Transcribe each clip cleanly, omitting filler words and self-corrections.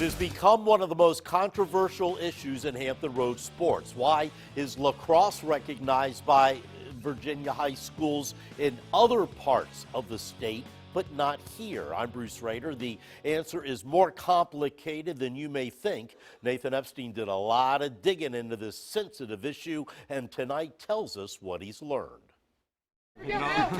has become one of the most controversial issues in Hampton Roads sports. Why is lacrosse recognized by Virginia high schools in other parts of the state, but not here? I'm Bruce Rader. The answer is more complicated than you may think. Nathan Epstein did a lot of digging into this sensitive issue, and tonight tells us what he's learned.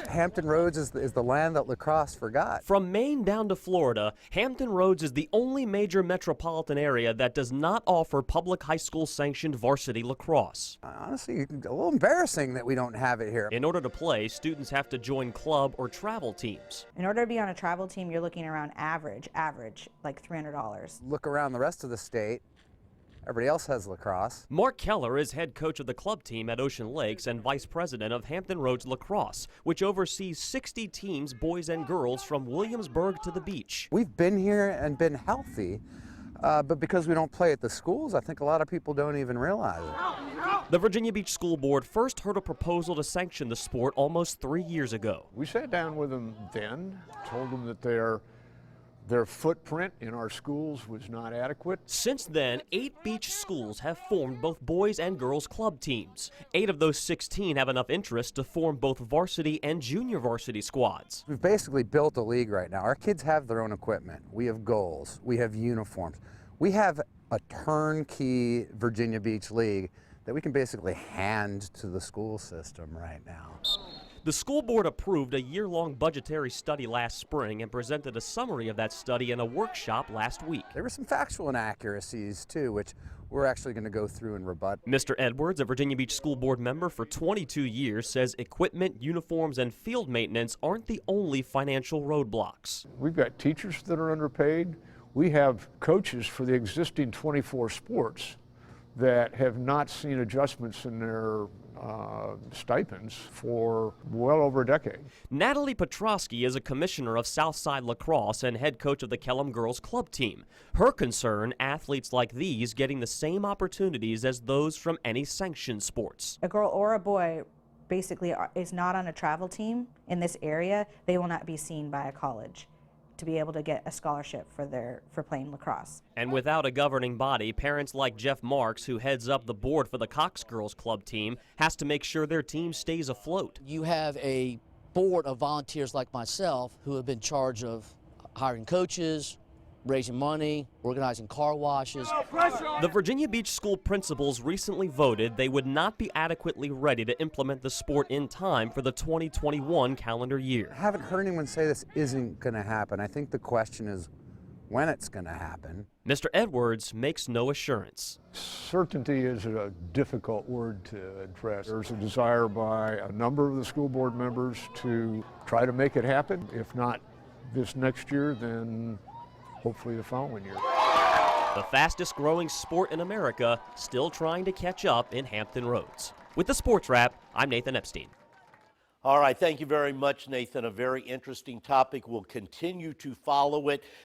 Hampton Roads is the land that lacrosse forgot. From Maine down to Florida, Hampton Roads is the only major metropolitan area that does not offer public high school sanctioned varsity lacrosse. Honestly, a little embarrassing that we don't have it here. In order to play, students have to join club or travel teams. In order to be on a travel team, you're looking around average, like $300. Look around the rest of the state. Everybody else has lacrosse. Mark Keller is head coach of the club team at Ocean Lakes and vice president of Hampton Roads Lacrosse, which oversees 60 teams, boys and girls, from Williamsburg to the beach. We've been here and been healthy, but because we don't play at the schools, I think a lot of people don't even realize it. The Virginia Beach School Board first heard a proposal to sanction the sport almost 3 years ago. We sat down with them then, told them that their footprint in our schools was not adequate. Since then, 8 beach schools have formed both boys and girls club teams. 8 of those 16 have enough interest to form both varsity and junior varsity squads. We've basically built a league right now. Our kids have their own equipment. We have goals. We have uniforms. We have a turnkey Virginia Beach league that we can basically hand to the school system right now. The school board approved a year-long budgetary study last spring and presented a summary of that study in a workshop last week. There were some factual inaccuracies too, which we're actually going to go through and rebut. Mr. Edwards, a Virginia Beach School Board member for 22 years, says equipment, uniforms, and field maintenance aren't the only financial roadblocks. We've got teachers that are underpaid. We have coaches for the existing 24 sports that have not seen adjustments in their stipends for well over a decade. Natalie Petrosky is a commissioner of Southside Lacrosse and head coach of the Kellum girls club team. Her concern, athletes like these getting the same opportunities as those from any sanctioned sports. A girl or a boy basically is not on a travel team in this area, they will not be seen by a college to be able to get a scholarship for playing lacrosse. And without a governing body, parents like Jeff Marks, who heads up the board for the Cox girls club team, has to make sure their team stays afloat. You have a board of volunteers like myself who have been charged of hiring coaches, raising money, organizing car washes. The Virginia Beach school principals recently voted they would not be adequately ready to implement the sport in time for the 2021 calendar year. I haven't heard anyone say this isn't going to happen. I think the question is when it's going to happen. Mr. Edwards makes no assurance. Certainty is a difficult word to address. There's a desire by a number of the school board members to try to make it happen. If not this next year, then hopefully the following year. The fastest growing sport in America still trying to catch up in Hampton Roads. With the Sports Wrap, I'm Nathan Epstein. All right, thank you very much, Nathan. A very interesting topic. We'll continue to follow it.